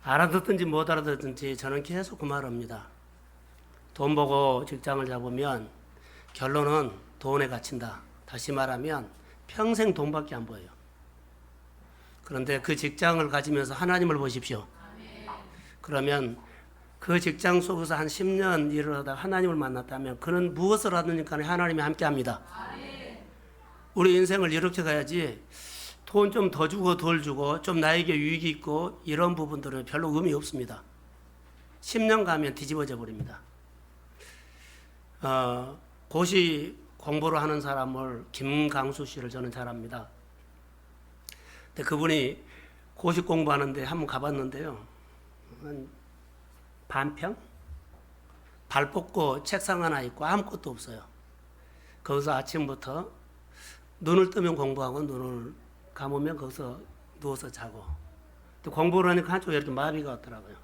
알아듣든지 못 알아듣든지 저는 계속 그 말을 합니다. 돈 보고 직장을 잡으면 결론은 돈에 갇힌다. 다시 말하면 평생 돈밖에 안 보여요. 그런데 그 직장을 가지면서 하나님을 보십시오. 그러면 그 직장 속에서 한 10년 일을 하다가 하나님을 만났다면 그는 무엇을 하든지 간에 하나님이 함께 합니다. 우리 인생을 이렇게 가야지 돈 좀 더 주고 덜 주고 좀 나에게 유익이 있고 이런 부분들은 별로 의미 없습니다. 10년 가면 뒤집어져 버립니다. 고시 공부를 하는 사람을 김강수 씨를 저는 잘 압니다. 근데 그분이 고시 공부하는데 한번 가봤는데요. 한 반평? 발 뻗고 책상 하나 있고 아무것도 없어요. 거기서 아침부터 눈을 뜨면 공부하고 눈을 감으면 거기서 누워서 자고. 공부를 하니까 한쪽에 이렇게 마비가 왔더라고요.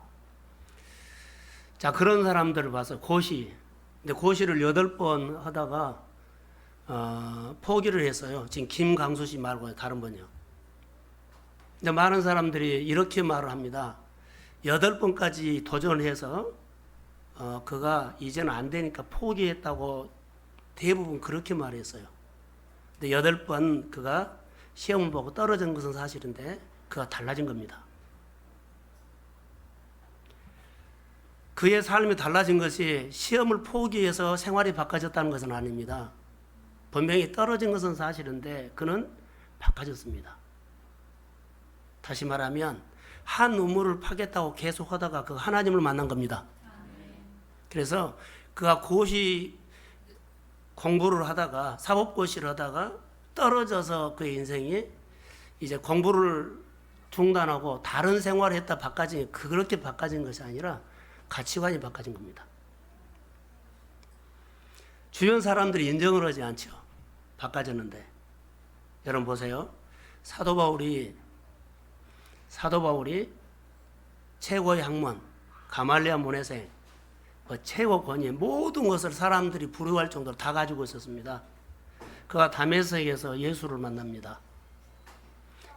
자, 그런 사람들을 봐서 고시. 근데 고시를 8번 하다가 포기를 했어요. 지금 김강수 씨 말고 다른 분이요. 근데 많은 사람들이 이렇게 말을 합니다. 8번까지 도전해서 그가 이제는 안 되니까 포기했다고 대부분 그렇게 말했어요. 근데 8번 그가 시험을 보고 떨어진 것은 사실인데 그가 달라진 겁니다. 그의 삶이 달라진 것이 시험을 포기해서 생활이 바꿔졌다는 것은 아닙니다. 분명히 떨어진 것은 사실인데 그는 바꿔졌습니다. 다시 말하면 한 우물을 파겠다고 계속 하다가 그 하나님을 만난 겁니다. 그래서 그가 고시 공부를 하다가 사법고시를 하다가 떨어져서 그의 인생이 이제 공부를 중단하고 다른 생활을 했다 바꿔진, 그렇게 바꿔진 것이 아니라 가치관이 바꿔진 겁니다. 주변 사람들이 인정을 하지 않죠. 바꿔졌는데. 여러분 보세요. 사도 바울이 최고의 학문, 가말리아 문해생, 최고 권위, 모든 것을 사람들이 부러워할 정도로 다 가지고 있었습니다. 그가 다메섹에서 예수를 만납니다.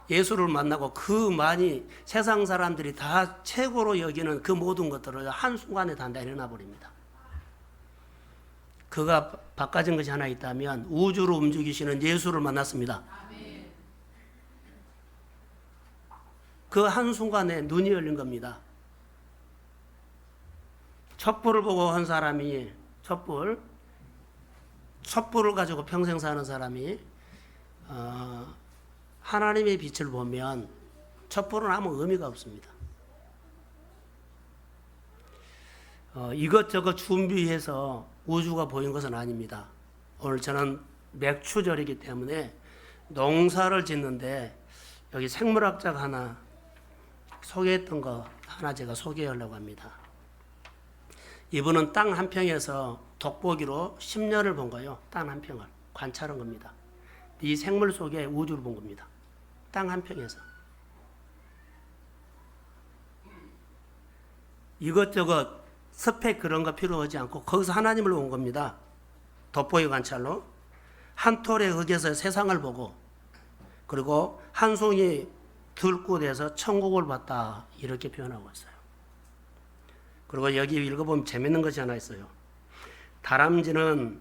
예수를 만나고 그 많이 세상 사람들이 다 최고로 여기는 그 모든 것들을 한순간에 다 내려놔 버립니다. 그가 바꿔진 것이 하나 있다면 우주를 움직이시는 예수를 만났습니다. 그 한순간에 눈이 열린 겁니다. 촛불을 보고 한 사람이 촛불을 가지고 평생 사는 사람이 하나님의 빛을 보면 촛불은 아무 의미가 없습니다. 이것저것 준비해서 우주가 보인 것은 아닙니다. 오늘 저는 맥추절이기 때문에 농사를 짓는데 여기 생물학자가 하나 소개했던 거 하나 제가 소개하려고 합니다. 이분은 땅 한 평에서 돋보기로 10년을 본 거예요. 땅 한 평을 관찰한 겁니다. 이 생물 속에 우주를 본 겁니다. 땅 한 평에서. 이것저것 스펙 그런 거 필요하지 않고 거기서 하나님을 본 겁니다. 돋보기 관찰로. 한 톨의 흙에서 세상을 보고 그리고 한 송이 들꽃에서 천국을 봤다 이렇게 표현하고 있어요. 그리고 여기 읽어보면 재밌는 것이 하나 있어요. 다람쥐는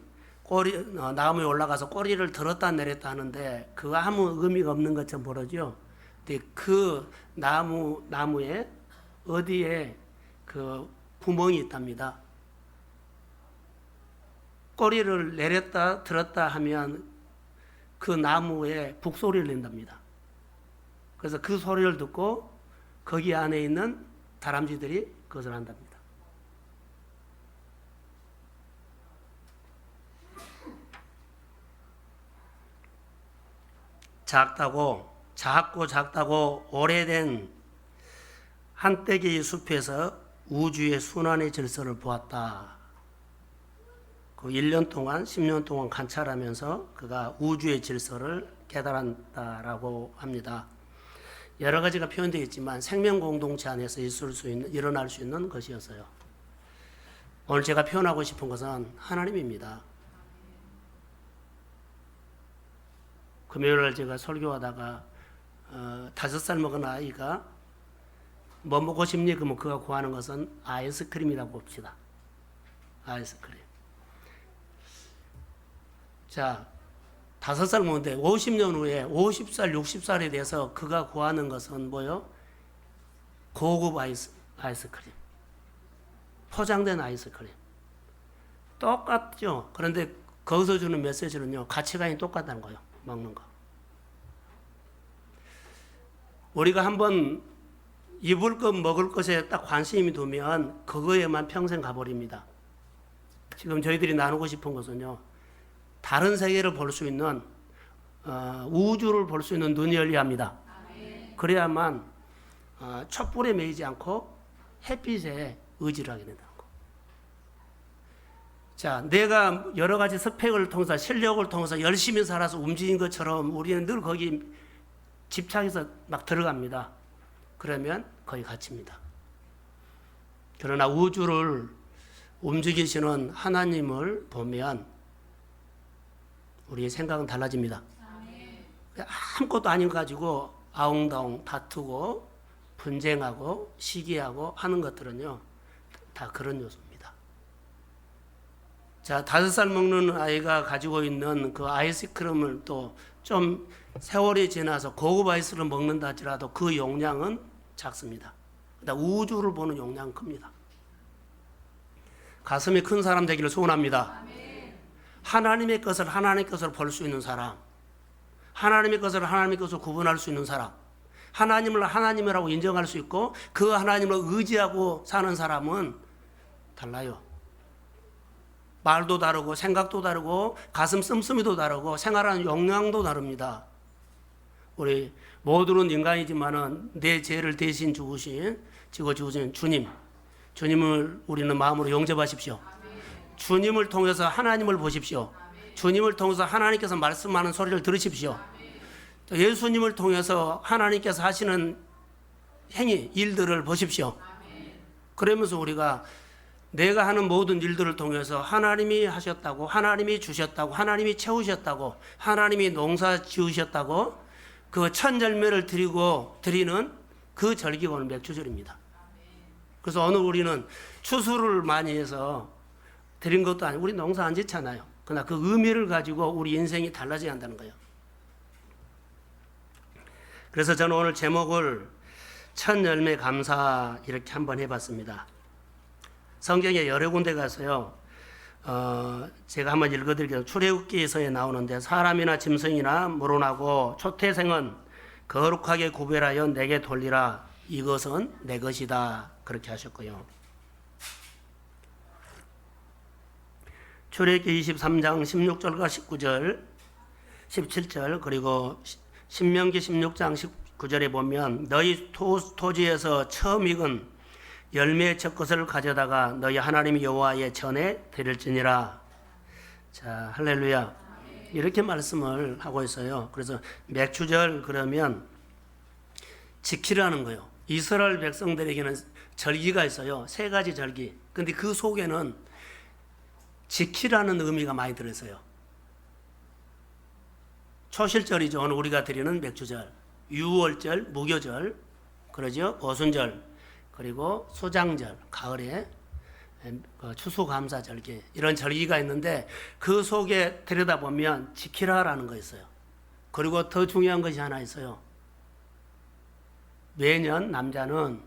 나무에 올라가서 꼬리를 들었다 내렸다 하는데 그거 아무 의미가 없는 것처럼 보여죠. 근데 그 나무에 어디에 그 구멍이 있답니다. 꼬리를 내렸다 들었다 하면 그 나무에 북소리를 낸답니다. 그래서 그 소리를 듣고 거기 안에 있는 다람쥐들이 그것을 한답니다. 작고 오래된 한때기의 숲에서 우주의 순환의 질서를 보았다. 그 1년 동안 10년 동안 관찰하면서 그가 우주의 질서를 깨달았다라고 합니다. 여러 가지가 표현되어 있지만 생명 공동체 안에서 일어날 수 있는 것이었어요. 오늘 제가 표현하고 싶은 것은 하나님입니다. 금요일날 제가 설교하다가 5살 먹은 아이가 뭐 먹고 싶니? 그러면 그가 구하는 것은 아이스크림이라고 봅시다. 아이스크림. 자, 5살 먹는데 50년 후에 50살, 60살에 대해서 그가 구하는 것은 뭐요? 고급 아이스크림. 포장된 아이스크림. 똑같죠? 그런데 거기서 주는 메시지는요, 가치관이 똑같다는 거예요. 먹는 거. 우리가 한번 입을 것, 먹을 것에 딱 관심이 두면 그거에만 평생 가버립니다. 지금 저희들이 나누고 싶은 것은요, 다른 세계를 볼 수 있는 우주를 볼 수 있는 눈이 열려야 합니다. 그래야만 촛불에 매이지 않고 햇빛에 의지를 하게 된다는 거. 자, 내가 여러 가지 스펙을 통해서 실력을 통해서 열심히 살아서 움직인 것처럼 우리는 늘 거기 집착해서 막 들어갑니다. 그러면 거의 갇힙니다. 그러나 우주를 움직이시는 하나님을 보면 우리의 생각은 달라집니다. 아무것도 아닌 거 가지고 아웅다웅 다투고 분쟁하고 시기하고 하는 것들은요, 다 그런 요소입니다. 자, 5살 먹는 아이가 가지고 있는 그 아이스크림을 또 좀 세월이 지나서 고급 아이스크림을 먹는다 할지라도 그 용량은 작습니다. 그러니까 우주를 보는 용량은 큽니다. 가슴이 큰 사람 되기를 소원합니다. 하나님의 것을 하나님의 것으로 볼 수 있는 사람, 하나님의 것을 하나님의 것으로 구분할 수 있는 사람, 하나님을 하나님이라고 인정할 수 있고 그 하나님을 의지하고 사는 사람은 달라요. 말도 다르고 생각도 다르고 가슴 씀씀이도 다르고 생활하는 역량도 다릅니다. 우리 모두는 인간이지만은 내 죄를 대신 죽으신 주님을 우리는 마음으로 영접하십시오. 주님을 통해서 하나님을 보십시오. 주님을 통해서 하나님께서 말씀하는 소리를 들으십시오. 예수님을 통해서 하나님께서 하시는 행위, 일들을 보십시오. 그러면서 우리가 내가 하는 모든 일들을 통해서 하나님이 하셨다고, 하나님이 주셨다고, 하나님이 채우셨다고, 하나님이 농사 지으셨다고 그 첫 열매를 드리는 그 절기가 오늘 맥주절입니다. 그래서 오늘 우리는 추수를 많이 해서 드린 것도 아니고 우리 농사 안 짓잖아요. 그러나 그 의미를 가지고 우리 인생이 달라져야 한다는 거예요. 그래서 저는 오늘 제목을 첫 열매 감사 이렇게 한번 해봤습니다. 성경에 여러 군데 가서요, 제가 한번 읽어드릴게요. 출애굽기에서에 나오는데 사람이나 짐승이나 물어나고 초태생은 거룩하게 구별하여 내게 돌리라. 이것은 내 것이다. 그렇게 하셨고요. 출애굽기 23장 16절과 19절, 17절 그리고 신명기 16장 19절에 보면 너희 토지에서 처음 익은 열매의 첫 것을 가져다가 너희 하나님 여호와의 전에 드릴지니라. 자, 할렐루야. 이렇게 말씀을 하고 있어요. 그래서 맥주절 그러면 지키라는 거예요. 이스라엘 백성들에게는 절기가 있어요. 3가지 절기. 근데 그 속에는 지키라는 의미가 많이 들어있어요. 초실절이죠. 오늘 우리가 드리는 맥주절. 유월절, 무교절, 그러죠. 오순절, 그리고 수장절, 가을에 추수감사절기 이런 절기가 있는데 그 속에 들여다보면 지키라라는 거 있어요. 그리고 더 중요한 것이 하나 있어요. 매년 남자는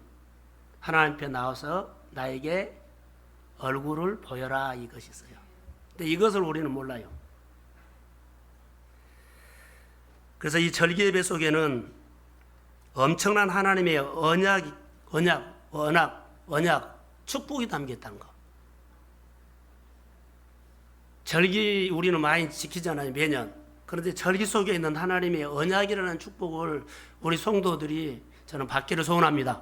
하나님 앞에 나와서 나에게 얼굴을 보여라 이것이 있어요. 근데 이것을 우리는 몰라요. 그래서 이 절기 예배 속에는 엄청난 하나님의 언약, 축복이 담겼다는 거. 절기 우리는 많이 지키잖아요, 매년. 그런데 절기 속에 있는 하나님의 언약이라는 축복을 우리 성도들이 저는 받기를 소원합니다.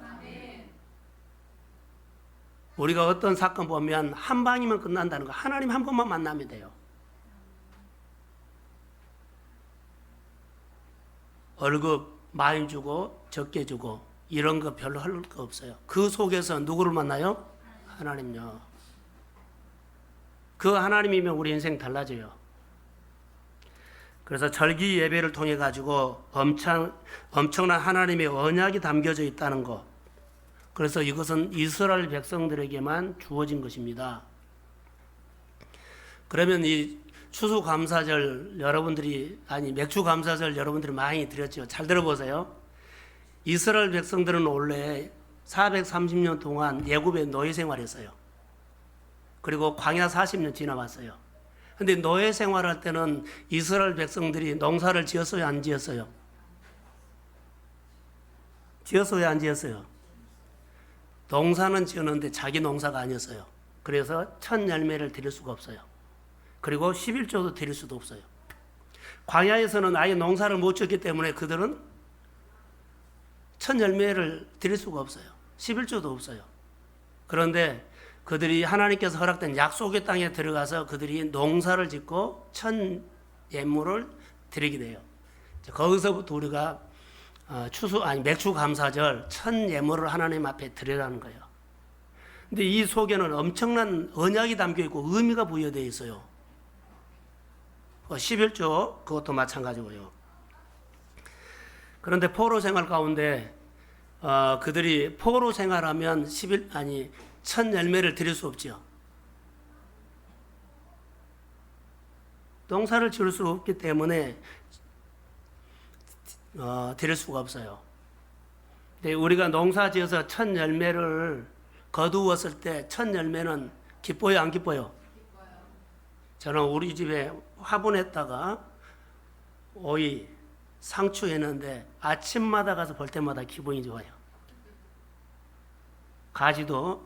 우리가 어떤 사건 보면 한 방이면 끝난다는 거. 하나님 한 번만 만나면 돼요. 월급 많이 주고 적게 주고 이런 거 별로 할 거 없어요. 그 속에서 누구를 만나요? 하나님요. 그 하나님이면 우리 인생 달라져요. 그래서 절기 예배를 통해 가지고 엄청난 하나님의 언약이 담겨져 있다는 것. 그래서 이것은 이스라엘 백성들에게만 주어진 것입니다. 그러면 이 추수감사절 맥주감사절 여러분들이 많이 드렸죠. 잘 들어보세요. 이스라엘 백성들은 원래 430년 동안 애굽에 노예 생활했어요. 그리고 광야 40년 지나왔어요. 근데 노예 생활할 때는 이스라엘 백성들이 농사를 지었어요, 안 지었어요? 지었어요, 안 지었어요? 농사는 지었는데 자기 농사가 아니었어요. 그래서 첫 열매를 드릴 수가 없어요. 그리고 11조도 드릴 수도 없어요. 광야에서는 아예 농사를 못 지었기 때문에 그들은 첫 열매를 드릴 수가 없어요. 11조도 없어요. 그런데 그들이 하나님께서 허락된 약속의 땅에 들어가서 그들이 농사를 짓고 첫 예물을 드리게 돼요. 거기서부터 우리가 맥주 감사절 첫 예물을 하나님 앞에 드리라는 거예요. 근데 이 속에는 엄청난 언약이 담겨 있고 의미가 부여되어 있어요. 11조 그것도 마찬가지고요. 그런데 포로 생활 가운데 그들이 포로 생활하면 첫 열매를 드릴 수 없죠. 농사를 지을 수 없기 때문에 드릴 수가 없어요. 근데 우리가 농사 지어서 첫 열매를 거두었을 때 첫 열매는 기뻐요, 안 기뻐요? 저는 우리 집에 화분에다가 오이, 상추 했는데 아침마다 가서 볼 때마다 기분이 좋아요. 가지도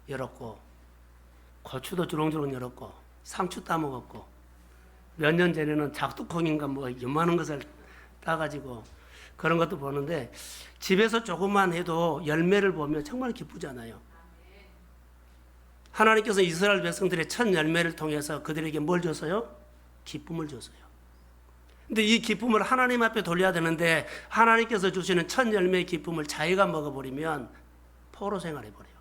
열었고 고추도 주렁주렁 열었고 상추 따먹었고 몇 년 전에는 작두콩인가 뭐 요만한 것을 따가지고 그런 것도 보는데 집에서 조금만 해도 열매를 보면 정말 기쁘잖아요. 하나님께서 이스라엘 백성들의 첫 열매를 통해서 그들에게 뭘 줬어요? 기쁨을 줬어요. 근데 이 기쁨을 하나님 앞에 돌려야 되는데 하나님께서 주시는 첫 열매의 기쁨을 자기가 먹어버리면 포로 생활해버려요.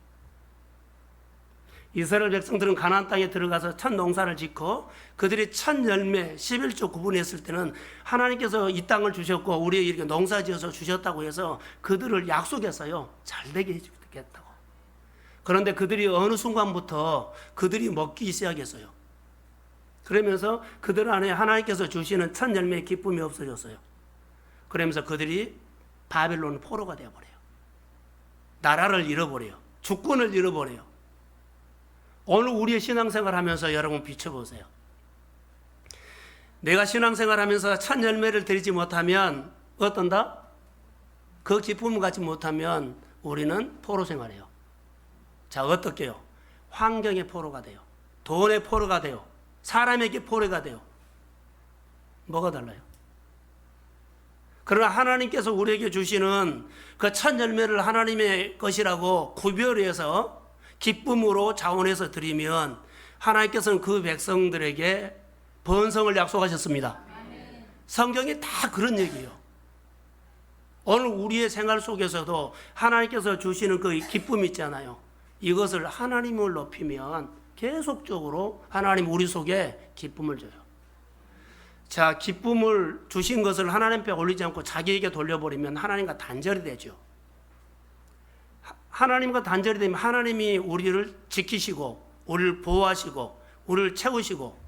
이스라엘 백성들은 가나안 땅에 들어가서 첫 농사를 짓고 그들이 첫 열매 11조 구분했을 때는 하나님께서 이 땅을 주셨고 우리에게 이렇게 농사 지어서 주셨다고 해서 그들을 약속했어요. 잘 되게 해주겠다고. 그런데 그들이 어느 순간부터 그들이 먹기 시작했어요. 그러면서 그들 안에 하나님께서 주시는 첫 열매의 기쁨이 없어졌어요. 그러면서 그들이 바벨론 포로가 되어버려요. 나라를 잃어버려요. 주권을 잃어버려요. 오늘 우리의 신앙생활 하면서 여러분 비춰보세요. 내가 신앙생활 하면서 첫 열매를 드리지 못하면 어떤다? 그 기쁨을 갖지 못하면 우리는 포로 생활해요. 자, 어떻게요? 환경의 포로가 돼요. 돈의 포로가 돼요. 사람에게 포로가 돼요. 뭐가 달라요? 그러나 하나님께서 우리에게 주시는 그 첫 열매를 하나님의 것이라고 구별해서 기쁨으로 자원해서 드리면 하나님께서는 그 백성들에게 번성을 약속하셨습니다. 성경이 다 그런 얘기예요. 오늘 우리의 생활 속에서도 하나님께서 주시는 그 기쁨 있잖아요. 이것을 하나님을 높이면 계속적으로 하나님 우리 속에 기쁨을 줘요. 자, 기쁨을 주신 것을 하나님 앞에 올리지 않고 자기에게 돌려버리면 하나님과 단절이 되죠. 하나님과 단절이 되면 하나님이 우리를 지키시고 우리를 보호하시고 우리를 채우시고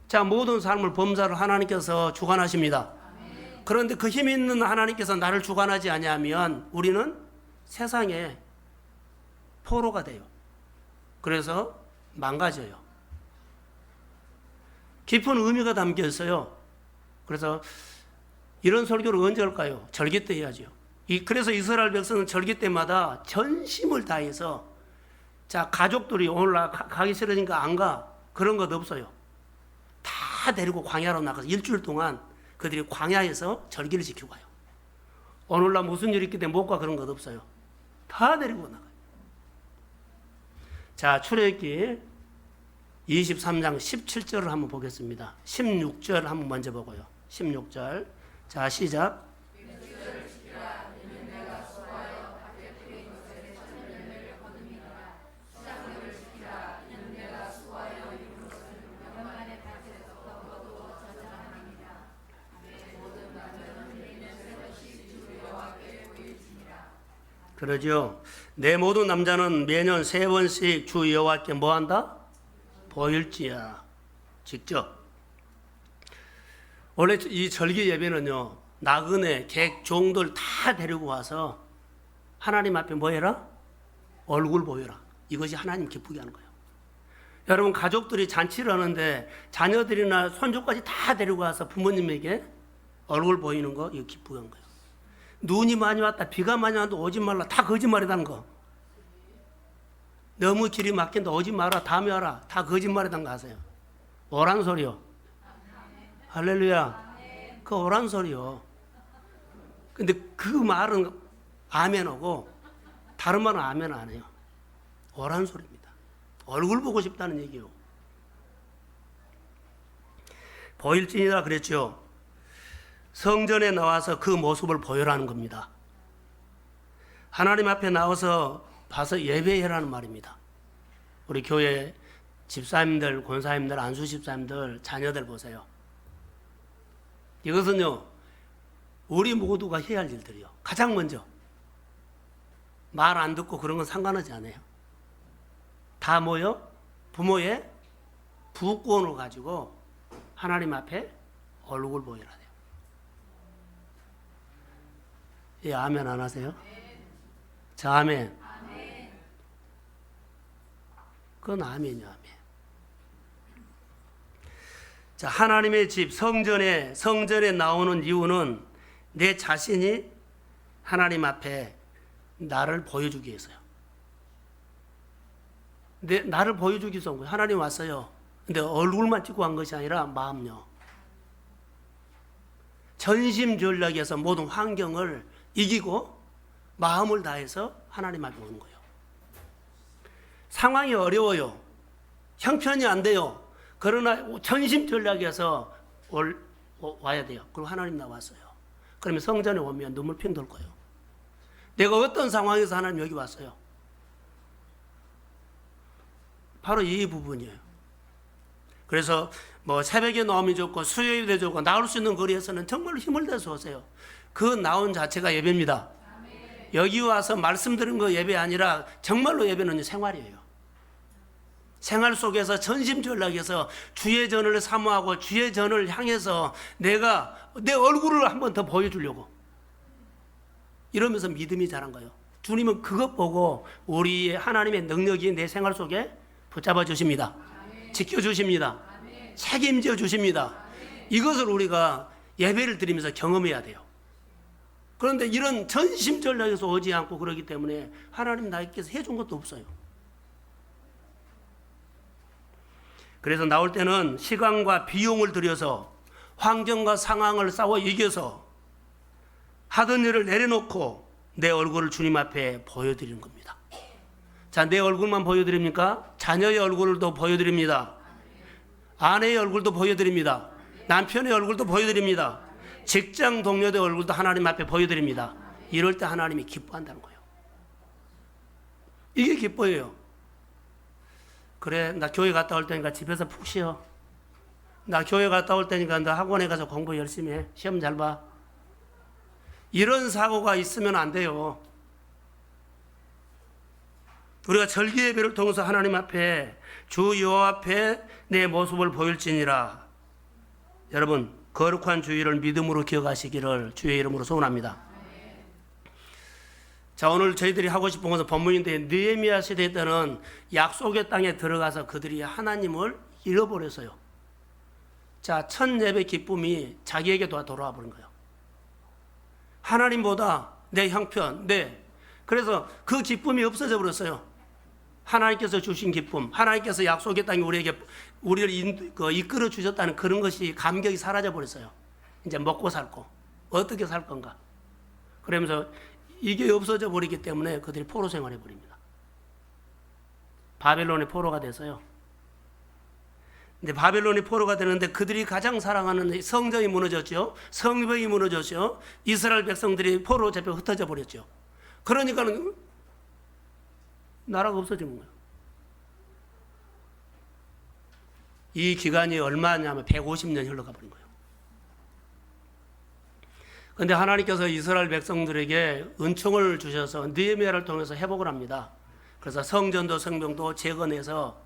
자, 모든 삶을 범사를 하나님께서 주관하십니다. 그런데 그 힘 있는 하나님께서 나를 주관하지 아니하면 우리는 세상에 포로가 돼요. 그래서 망가져요. 깊은 의미가 담겨 있어요. 그래서 이런 설교를 언제 할까요? 절기 때 해야죠. 그래서 이스라엘 백성은 절기 때마다 전심을 다해서 자, 가족들이 오늘 가기 싫으니까 안 가. 그런 것 없어요. 다 데리고 광야로 나가서 일주일 동안 그들이 광야에서 절기를 지키고 가요. 오늘날 무슨 일이 있기 때문에 못 가 그런 것 없어요. 다 데리고 나가요. 자, 출애굽기 23장 17절을 한번 보겠습니다. 16절 한번 먼저 보고요. 16절. 자, 시작. 그러죠. 내 모든 남자는 매년 3번씩 주 여호와께 뭐한다? 보일지어다. 직접. 원래 이 절기 예배는요, 나그네, 객, 종들 다 데리고 와서 하나님 앞에 뭐 해라? 얼굴 보여라. 이것이 하나님 기쁘게 하는 거예요. 여러분, 가족들이 잔치를 하는데 자녀들이나 손주까지 다 데리고 와서 부모님에게 얼굴 보이는 거, 이거 기쁘게 한 거예요. 눈이 많이 왔다, 비가 많이 왔다, 오지 말라. 다 거짓말이라는 거. 너무 길이 막힌다, 오지 마라, 다음에 와라. 다 거짓말이라는 거 아세요? 오란 소리요. 할렐루야. 그 오란 소리요. 근데 그 말은 아멘하고 다른 말은 아멘 안 해요. 오란 소리입니다. 얼굴 보고 싶다는 얘기요. 보일지니라 그랬죠. 성전에 나와서 그 모습을 보여라는 겁니다. 하나님 앞에 나와서 봐서 예배해라는 말입니다. 우리 교회 집사님들, 권사님들, 안수 집사님들, 자녀들 보세요. 이것은요, 우리 모두가 해야 할 일들이요. 가장 먼저 말 안 듣고 그런 건 상관하지 않아요. 다 모여 부모의 부권을 가지고 하나님 앞에 얼굴 보여라 돼요. 예, 아멘 안 하세요? 자, 아멘. 그건 아멘이요, 아멘. 자, 하나님의 집 성전에 나오는 이유는 내 자신이 하나님 앞에 나를 보여주기 위해서요. 나를 보여주기 위해서 온 거예요. 하나님 왔어요. 근데 얼굴만 찍고 한 것이 아니라 마음요. 전심전력에서 모든 환경을 이기고 마음을 다해서 하나님 앞에 오는 거예요. 상황이 어려워요. 형편이 안 돼요. 그러나 전심전력에서 와야 돼요. 그리고 하나님 나왔어요. 그러면 성전에 오면 눈물 핑 돌 거예요. 내가 어떤 상황에서 하나님 여기 왔어요. 바로 이 부분이에요. 그래서 뭐 새벽에 나오면 좋고 수요일에 좋고 나올 수 있는 거리에서는 정말 힘을 내서 오세요. 그 나온 자체가 예배입니다. 여기 와서 말씀드린 거 예배 아니라 정말로 예배는 생활이에요. 생활 속에서 전심전력에서 주의 전을 사모하고 주의 전을 향해서 내가 내 얼굴을 한 번 더 보여주려고 이러면서 믿음이 자란 거예요. 주님은 그것 보고 우리의 하나님의 능력이 내 생활 속에 붙잡아 주십니다. 지켜주십니다. 책임져 주십니다. 이것을 우리가 예배를 드리면서 경험해야 돼요. 그런데 이런 전심전력에서 오지 않고 그러기 때문에 하나님 나에게서 해준 것도 없어요. 그래서 나올 때는 시간과 비용을 들여서 환경과 상황을 싸워 이겨서 하던 일을 내려놓고 내 얼굴을 주님 앞에 보여드리는 겁니다. 자, 내 얼굴만 보여드립니까? 자녀의 얼굴도 보여드립니다. 아내의 얼굴도 보여드립니다. 남편의 얼굴도 보여드립니다. 직장 동료의 얼굴도 하나님 앞에 보여드립니다. 이럴 때 하나님이 기뻐한다는 거예요. 이게 기뻐요. 그래, 나 교회 갔다 올 테니까 집에서 푹 쉬어. 나 교회 갔다 올 테니까 너 학원에 가서 공부 열심히 해. 시험 잘 봐. 이런 사고가 있으면 안 돼요. 우리가 절기 예배를 통해서 하나님 앞에 주 여호와 앞에 내 모습을 보일지니라. 여러분, 거룩한 주일을 믿음으로 기억하시기를 주의 이름으로 소원합니다. 자, 오늘 저희들이 하고 싶은 것은 본문인데 느헤미야 시대 때는 약속의 땅에 들어가서 그들이 하나님을 잃어버렸어요. 자, 첫 예배 기쁨이 자기에게 돌아와 버린 거예요. 하나님보다 내 형편, 그래서 그 기쁨이 없어져 버렸어요. 하나님께서 주신 기쁨, 하나님께서 약속의 땅에 우리를 이끌어 주셨다는 그런 것이 감격이 사라져 버렸어요. 이제 먹고 살고 어떻게 살 건가. 그러면서 이게 없어져 버리기 때문에 그들이 포로 생활해 버립니다. 바벨론의 포로가 돼서요. 근데 바벨론이 포로가 되는데 그들이 가장 사랑하는 성전이 무너졌죠. 성벽이 무너졌죠. 이스라엘 백성들이 포로 잡혀 흩어져 버렸죠. 그러니까는 나라가 없어지는 거예요. 이 기간이 얼마냐면 150년 흘러가 버린 거예요. 근데 하나님께서 이스라엘 백성들에게 은총을 주셔서 느헤미야를 통해서 회복을 합니다. 그래서 성전도 성벽도 재건해서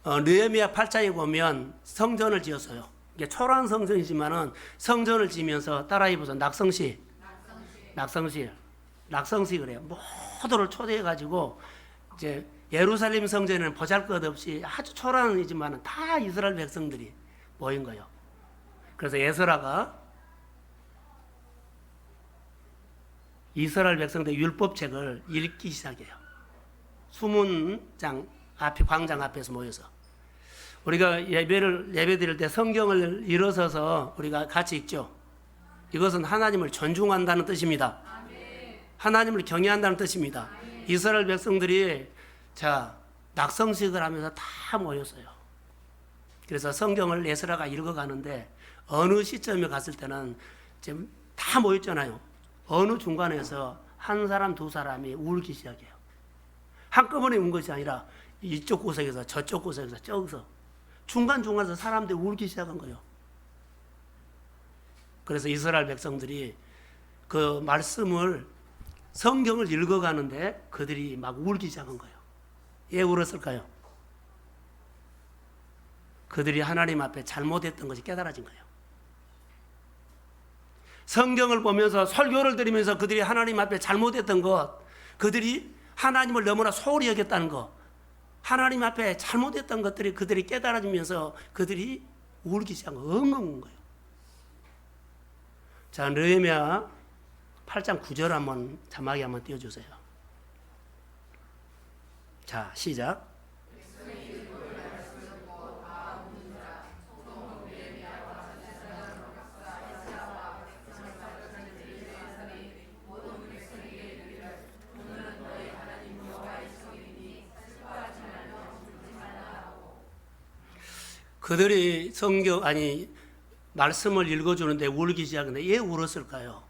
느헤미야 8장에 보면 성전을 지었어요. 이게 초라한 성전이지만은 성전을 지면서 따라해 보세요. 낙성시 그래요. 모두를 초대해 가지고 이제 예루살렘 성전에는 보잘것없이 아주 초라한이지만은 다 이스라엘 백성들이 모인 거예요. 그래서 에스라가 이스라엘 백성들 율법책을 읽기 시작해요. 수문장 앞에 광장 앞에서 모여서 우리가 예배 드릴 때 성경을 일어서서 우리가 같이 읽죠. 이것은 하나님을 존중한다는 뜻입니다. 하나님을 경외한다는 뜻입니다. 이스라엘 백성들이 낙성식을 하면서 다 모였어요. 그래서 성경을 에스라가 읽어가는데 어느 시점에 갔을 때는 지금 다 모였잖아요. 어느 중간에서 한 사람 두 사람이 울기 시작해요. 한꺼번에 운 것이 아니라 이쪽 구석에서 저쪽 구석에서 저기서 중간중간에서 사람들이 울기 시작한 거예요. 그래서 이스라엘 백성들이 그 말씀을 성경을 읽어가는데 그들이 막 울기 시작한 거예요. 왜 울었을까요? 그들이 하나님 앞에 잘못했던 것이 깨달아진 거예요. 성경을 보면서 설교를 들으면서 그들이 하나님 앞에 잘못했던 것, 그들이 하나님을 너무나 소홀히 여겼다는 것, 하나님 앞에 잘못했던 것들이 그들이 깨달아지면서 그들이 울기 시작한 거예요. 엉엉 운 거예요. 자, 느헤미야 8장 9절 한번 자막에 한번 띄워주세요. 자, 시작. 그들이 말씀을 읽어주는데 울기 시작했는데 왜 울었을까요?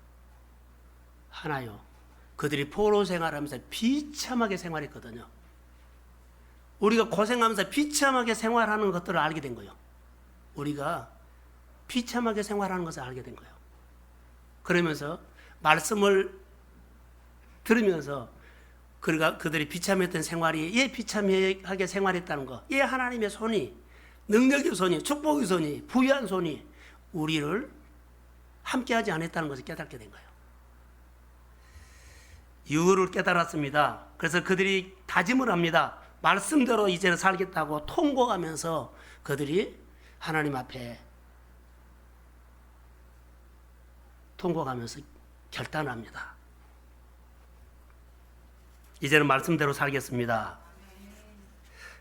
하나요. 그들이 포로 생활하면서 비참하게 생활했거든요. 우리가 고생하면서 비참하게 생활하는 것들을 알게 된 거예요. 우리가 비참하게 생활하는 것을 알게 된 거예요. 그러면서 말씀을 들으면서 그들이 비참했던 생활이 왜 비참하게 생활했다는 거, 왜 하나님의 손이, 능력의 손이, 축복의 손이, 부유한 손이 우리를 함께하지 않았다는 것을 깨닫게 된 거예요. 이유를 깨달았습니다. 그래서 그들이 다짐을 합니다. 말씀대로 이제는 살겠다고 통곡하면서 그들이 하나님 앞에 통곡하면서 결단합니다. 이제는 말씀대로 살겠습니다.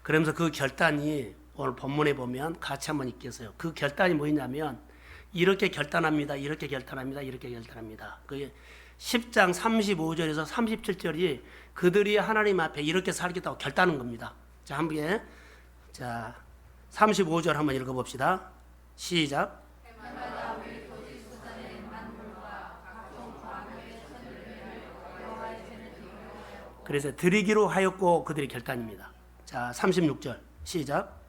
그러면서 그 결단이 오늘 본문에 보면 같이 한번 읽겠어요. 그 결단이 뭐냐면 이렇게 결단합니다. 이렇게 결단합니다. 이렇게 결단합니다. 그게 10장 35절에서 37절이 그들이 하나님 앞에 이렇게 살겠다고 결단한 겁니다. 자, 함께 35절 한번 읽어봅시다. 시작. 그래서 드리기로 하였고 그들이 결단입니다. 자, 36절 시작.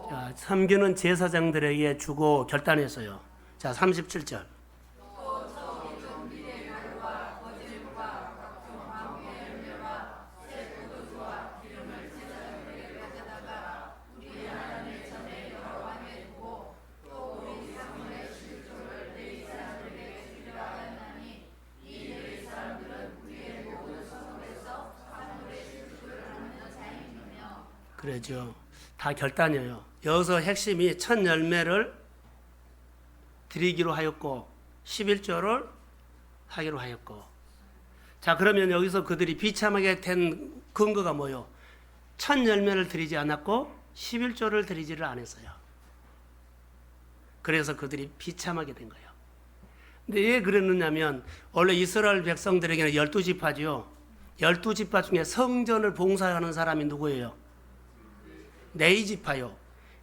자, 섬기는 제사장들에게 주고 결단했어요. 자, 37절. 그러죠. 다 결단이에요. 여기서 핵심이 첫 열매를 드리기로 하였고 11조를 하기로 하였고. 자, 그러면 여기서 그들이 비참하게 된 근거가 뭐요? 첫 열매를 드리지 않았고 11조를 드리지를 않았어요. 그래서 그들이 비참하게 된 거예요. 근데 왜 그랬느냐면 원래 이스라엘 백성들에게는 12지파죠. 12지파 중에 성전을 봉사하는 사람이 누구예요? 네이지파요.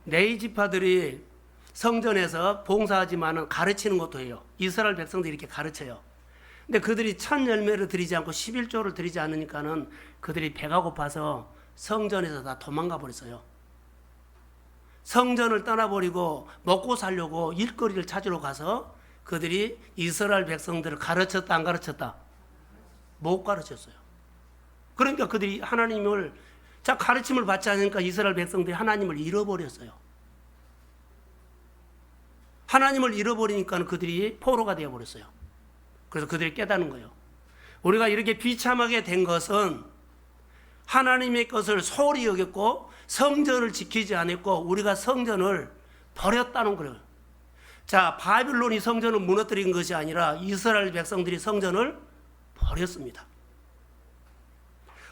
네이지파들이 성전에서 봉사하지만 가르치는 것도 해요. 이스라엘 백성들이 이렇게 가르쳐요. 근데 그들이 첫 열매를 드리지 않고 11조를 드리지 않으니까는 그들이 배가 고파서 성전에서 다 도망가 버렸어요. 성전을 떠나버리고 먹고 살려고 일거리를 찾으러 가서 그들이 이스라엘 백성들을 가르쳤다 안 가르쳤다? 못 가르쳤어요. 그러니까 그들이 하나님을 가르침을 받지 않으니까 이스라엘 백성들이 하나님을 잃어버렸어요. 하나님을 잃어버리니까 그들이 포로가 되어버렸어요. 그래서 그들이 깨닫는 거예요. 우리가 이렇게 비참하게 된 것은 하나님의 것을 소홀히 여겼고 성전을 지키지 않았고 우리가 성전을 버렸다는 거예요. 자, 바빌론이 성전을 무너뜨린 것이 아니라 이스라엘 백성들이 성전을 버렸습니다.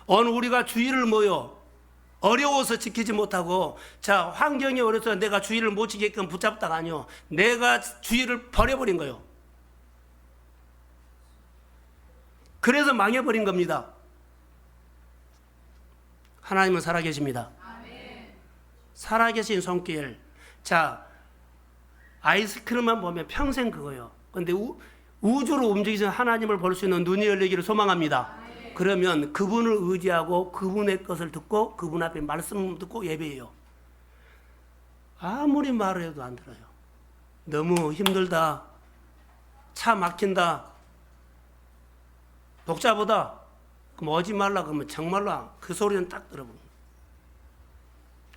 어느 우리가 주의를 어려워서 지키지 못하고, 자, 환경이 어려서 내가 주의를 못 지키게끔 붙잡다가 아니요. 내가 주의를 버려버린 거예요. 그래서 망해버린 겁니다. 하나님은 살아계십니다. 아멘. 살아계신 손길. 자, 아이스크림만 보면 평생 그거예요. 그런데 우주로 움직이시는 하나님을 볼 수 있는 눈이 열리기를 소망합니다. 아멘. 그러면 그분을 의지하고 그분의 것을 듣고 그분 앞에 말씀 듣고 예배해요. 아무리 말을 해도 안 들어요. 너무 힘들다. 차 막힌다. 복잡하다. 그럼 오지 말라 그러면 정말로 그 소리는 딱 들어보면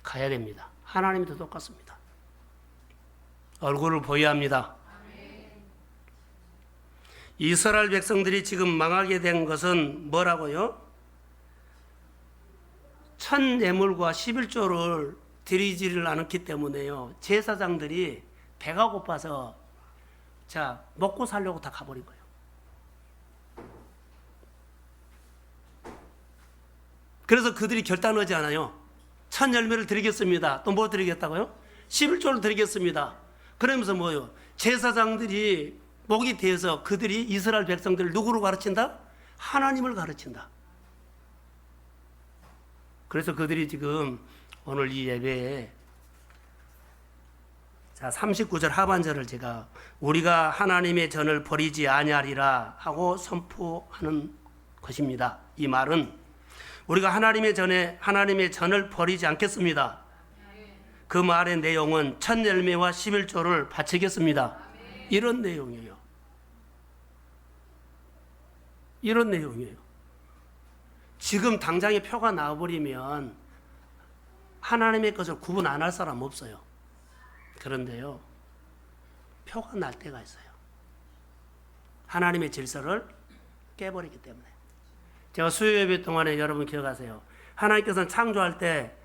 가야 됩니다. 하나님도 똑같습니다. 얼굴을 보여야 합니다. 이스라엘 백성들이 지금 망하게 된 것은 뭐라고요? 첫 예물과 11조를 드리지를 않았기 때문에요. 제사장들이 배가 고파서 먹고 살려고 다 가버린 거예요. 그래서 그들이 결단하지 않아요. 첫 열매를 드리겠습니다. 또 뭐 드리겠다고요? 11조를 드리겠습니다. 그러면서 뭐요? 제사장들이 목이 되어서 그들이 이스라엘 백성들을 누구로 가르친다? 하나님을 가르친다. 그래서 그들이 지금 오늘 이 예배에 39절 하반절을 제가 우리가 하나님의 전을 버리지 아니하리라 하고 선포하는 것입니다. 이 말은 우리가 하나님의 전을 버리지 않겠습니다. 그 말의 내용은 첫 열매와 11조를 바치겠습니다. 이런 내용이에요. 이런 내용이에요. 지금 당장에 표가 나와버리면 하나님의 것을 구분 안 할 사람 없어요. 그런데요, 표가 날 때가 있어요. 하나님의 질서를 깨버리기 때문에. 제가 수요 예배 동안에 여러분 기억하세요. 하나님께서는 창조할 때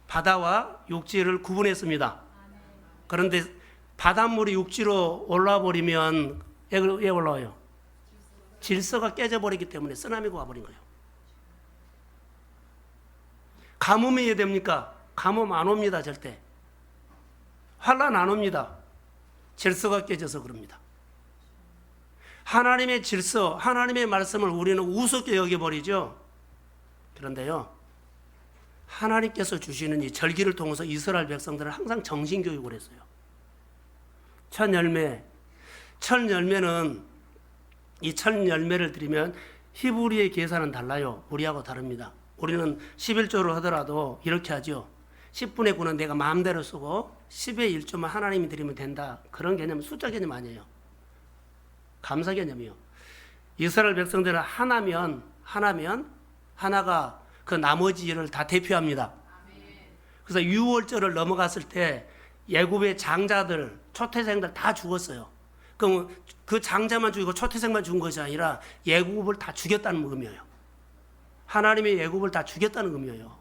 바다와 육지를 구분했습니다. 그런데 바닷물이 육지로 올라와 버리면 왜 올라와요? 질서가 깨져버리기 때문에 쓰나미가 와버린 거예요. 가뭄이 왜 됩니까? 가뭄 안 옵니다. 절대. 환난 안 옵니다. 질서가 깨져서 그럽니다. 하나님의 질서, 하나님의 말씀을 우리는 우습게 여겨버리죠. 그런데요, 하나님께서 주시는 이 절기를 통해서 이스라엘 백성들을 항상 정신교육을 했어요. 첫 열매는 이 첫 열매를 드리면 히브리의 계산은 달라요. 우리하고 다릅니다. 우리는 11조를 하더라도 이렇게 하죠. 10분의 9는 내가 마음대로 쓰고 10의 1조만 하나님이 드리면 된다. 그런 개념은 숫자 개념 아니에요. 감사 개념이요. 이스라엘 백성들은 하나면 하나가 그 나머지를 다 대표합니다. 그래서 유월절을 넘어갔을 때 애굽의 장자들, 초태생들 다 죽었어요. 그럼 그 장자만 죽이고 초태생만 죽은 것이 아니라 애굽을 다 죽였다는 의미예요. 하나님의 애굽을 다 죽였다는 의미예요.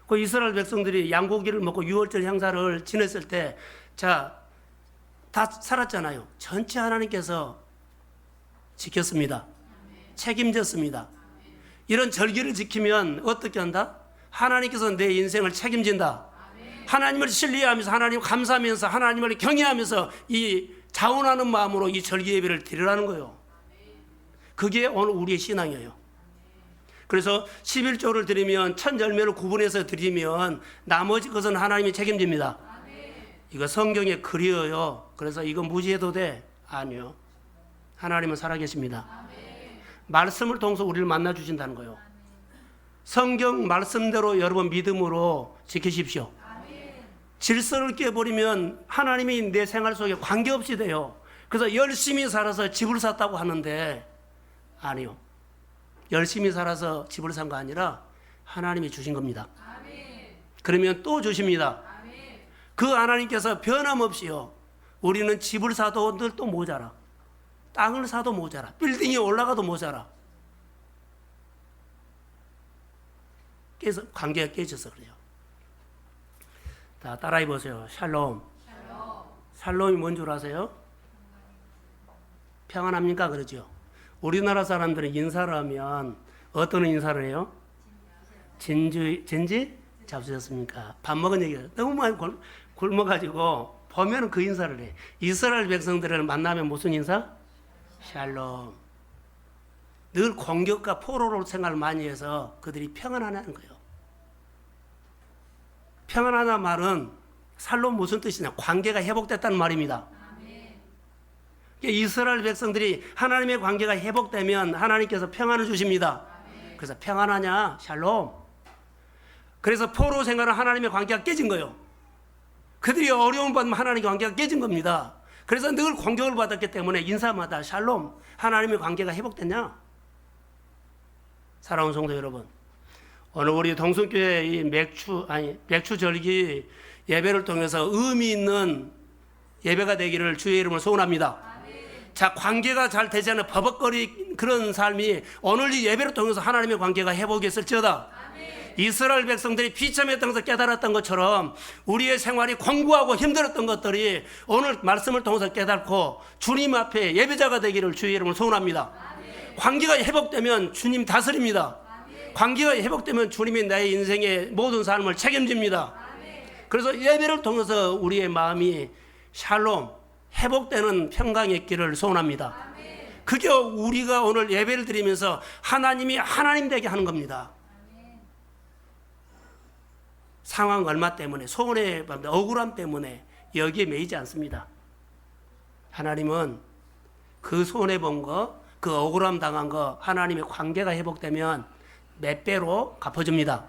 그 이스라엘 백성들이 양고기를 먹고 유월절 행사를 지냈을 때, 다 살았잖아요. 전체 하나님께서 지켰습니다. 책임졌습니다. 이런 절기를 지키면 어떻게 한다? 하나님께서 내 인생을 책임진다. 하나님을 신뢰하면서 하나님 감사하면서 하나님을 경외하면서 이 자원하는 마음으로 이 절기 예배를 드리라는 거예요. 그게 오늘 우리의 신앙이에요. 그래서 11조를 드리면 첫 열매를 구분해서 드리면 나머지 것은 하나님이 책임집니다. 이거 성경에 그려요. 그래서 이거 무시해도 돼? 아니요. 하나님은 살아계십니다. 말씀을 통해서 우리를 만나 주신다는 거예요. 성경 말씀대로 여러분 믿음으로 지키십시오. 질서를 깨버리면 하나님이 내 생활 속에 관계없이 돼요. 그래서 열심히 살아서 집을 샀다고 하는데 아니요. 열심히 살아서 집을 산 거 아니라 하나님이 주신 겁니다. 그러면 또 주십니다. 그 하나님께서 변함없이요. 우리는 집을 사도 늘 또 모자라. 땅을 사도 모자라. 빌딩이 올라가도 모자라. 관계가 깨져서 그래요. 자, 따라해 보세요. 샬롬. 샬롬이 뭔 줄 아세요? 평안합니까? 그러죠. 우리나라 사람들은 인사를 하면 어떤 인사를 해요? 진지 잡수셨습니까? 밥 먹은 얘기가 너무 많이 굶어가지고 보면 그 인사를 해. 이스라엘 백성들을 만나면 무슨 인사? 샬롬. 늘 공격과 포로로 생활을 많이 해서 그들이 평안하는 거예요. 평안하다 말은 샬롬 무슨 뜻이냐? 관계가 회복됐다는 말입니다. 이스라엘 백성들이 하나님의 관계가 회복되면 하나님께서 평안을 주십니다. 그래서 평안하냐? 샬롬. 그래서 포로 생활은 하나님의 관계가 깨진 거예요. 그들이 어려움 받으면 하나님의 관계가 깨진 겁니다. 그래서 늘 공격을 받았기 때문에 인사마다 샬롬, 하나님의 관계가 회복됐냐? 사랑하는 성도 여러분, 오늘 우리 동성교회 이 맥주절기 예배를 통해서 의미 있는 예배가 되기를 주의 이름으로 소원합니다. 자, 관계가 잘 되지 않은 버벅거리 그런 삶이 오늘 이 예배를 통해서 하나님의 관계가 회복했을지어다. 이스라엘 백성들이 비참했던 것을 깨달았던 것처럼 우리의 생활이 공부하고 힘들었던 것들이 오늘 말씀을 통해서 깨닫고 주님 앞에 예배자가 되기를 주의 이름으로 소원합니다. 관계가 회복되면 주님 다스립니다. 관계가 회복되면 주님이 나의 인생의 모든 삶을 책임집니다. 그래서 예배를 통해서 우리의 마음이 샬롬, 회복되는 평강의 있기를 소원합니다. 그게 우리가 오늘 예배를 드리면서 하나님이 하나님 되게 하는 겁니다. 상황 얼마 때문에, 소원의 억울함 때문에 여기에 매이지 않습니다. 하나님은 그 손해본 거, 그 억울함 당한 거 하나님의 관계가 회복되면 몇 배로 갚아줍니다.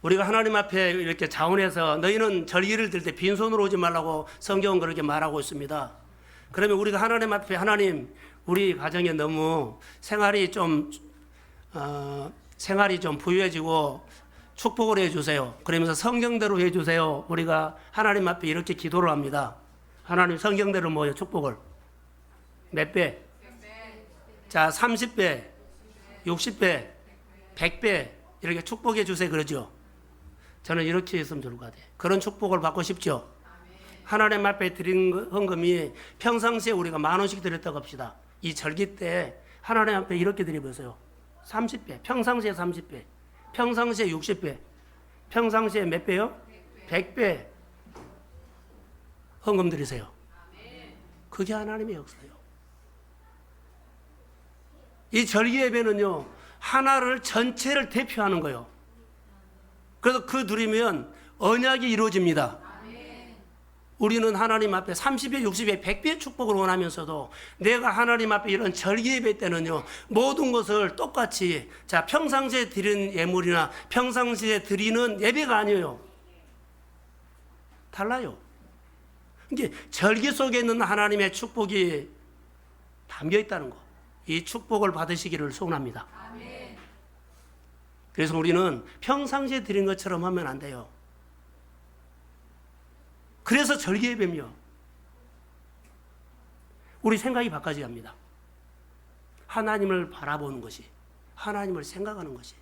우리가 하나님 앞에 이렇게 자원해서 너희는 절기를 들 때 빈손으로 오지 말라고 성경은 그렇게 말하고 있습니다. 그러면 우리가 하나님 앞에 하나님 우리 가정에 너무 생활이 좀 부유해지고 축복을 해주세요. 그러면서 성경대로 해주세요. 우리가 하나님 앞에 이렇게 기도를 합니다. 하나님 성경대로 뭐예요? 축복을 몇 배? 자, 30배, 60배, 100배 이렇게 축복해 주세요. 그러죠. 저는 이렇게 했으면 좋을 것 같아요. 그런 축복을 받고 싶죠. 하나님 앞에 드린 헌금이 평상시에 우리가 10,000원씩 드렸다고 합시다. 이 절기 때 하나님 앞에 이렇게 드려보세요. 30배, 평상시에 30배, 평상시에 60배, 평상시에 몇 배요? 100배 헌금 드리세요. 그게 하나님의 역사예요. 이 절기 예배는요, 하나를 전체를 대표하는 거예요. 그래서 그 누리면 언약이 이루어집니다. 우리는 하나님 앞에 30배, 60배, 100배의 축복을 원하면서도 내가 하나님 앞에 이런 절기 예배 때는요, 모든 것을 똑같이, 자, 평상시에 드리는 예물이나 평상시에 드리는 예배가 아니에요. 달라요. 이게 절기 속에 있는 하나님의 축복이 담겨 있다는 거. 이 축복을 받으시기를 소원합니다. 그래서 우리는 평상시에 드린 것처럼 하면 안 돼요. 그래서 절기 예배며 우리 생각이 바꿔져야 합니다. 하나님을 바라보는 것이, 하나님을 생각하는 것이,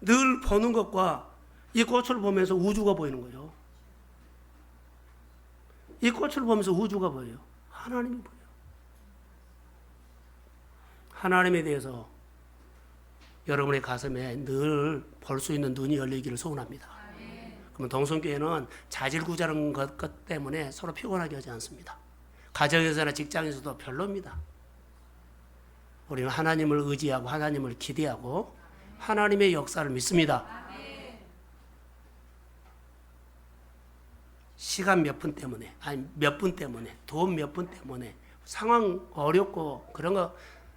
늘 보는 것과 이 꽃을 보면서 우주가 보이는 거예요. 이 꽃을 보면서 우주가 보여요. 하나님이 보여요. 하나님에 대해서 여러분의 가슴에 늘 볼 수 있는 눈이 열리기를 소원합니다. 그러면 동성교회는 자질구자른 것 때문에 서로 피곤하게 하지 않습니다. 가정에서나 직장에서도 별로입니다. 우리는 하나님을 의지하고 하나님을 기대하고 하나님의 역사를 믿습니다. 시간 몇 분 때문에, 아니 몇 분 때문에, 돈 몇 분 때문에 상황 어렵고 그런 거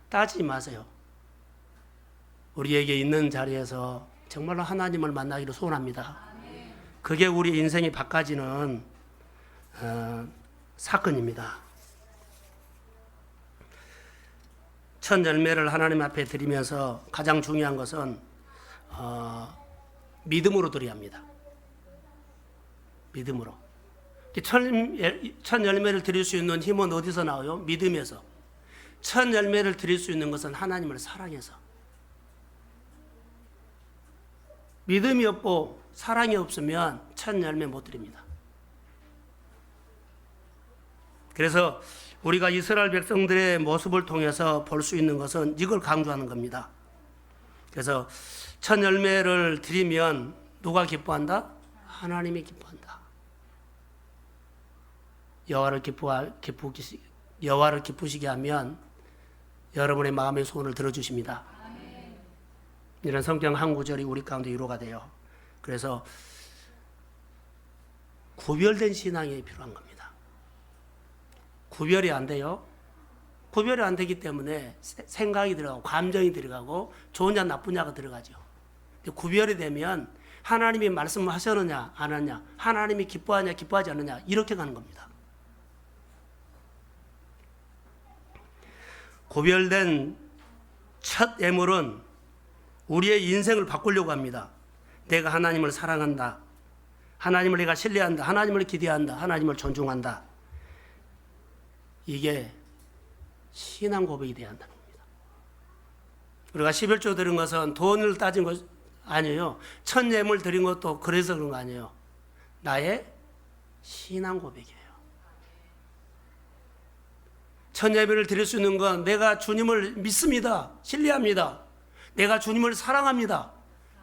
따지지 마세요. 우리에게 있는 자리에서 정말로 하나님을 만나기를 소원합니다. 그게 우리 인생이 바꿔지는 사건입니다. 첫 열매를 하나님 앞에 드리면서 가장 중요한 것은 믿음으로 드려야 합니다. 믿음으로. 첫 열매를 드릴 수 있는 힘은 어디서 나와요? 믿음에서. 첫 열매를 드릴 수 있는 것은 하나님을 사랑해서. 믿음이 없고 사랑이 없으면 첫 열매 못 드립니다. 그래서 우리가 이스라엘 백성들의 모습을 통해서 볼 수 있는 것은 이걸 강조하는 겁니다. 그래서 첫 열매를 드리면 누가 기뻐한다? 하나님이 기뻐한다. 여호와를 기쁘시게 하면 여러분의 마음의 소원을 들어주십니다. 이런 성경 한 구절이 우리 가운데 위로가 돼요. 그래서 구별된 신앙이 필요한 겁니다. 구별이 안 돼요. 구별이 안 되기 때문에 생각이 들어가고 감정이 들어가고 좋으냐 나쁘냐가 들어가죠. 구별이 되면 하나님이 말씀하셨느냐 안 하느냐, 하나님이 기뻐하냐 기뻐하지 않느냐 이렇게 가는 겁니다. 구별된 첫 예물은 우리의 인생을 바꾸려고 합니다. 내가 하나님을 사랑한다. 하나님을 내가 신뢰한다. 하나님을 기대한다. 하나님을 존중한다. 이게 신앙 고백이 되어야 한다는 겁니다. 우리가 11조 드린 것은 돈을 따진 것 아니에요. 첫 예물 드린 것도 그래서 그런 거 아니에요. 나의 신앙 고백이에요. 첫 예배를 드릴 수 있는 건 내가 주님을 믿습니다. 신뢰합니다. 내가 주님을 사랑합니다.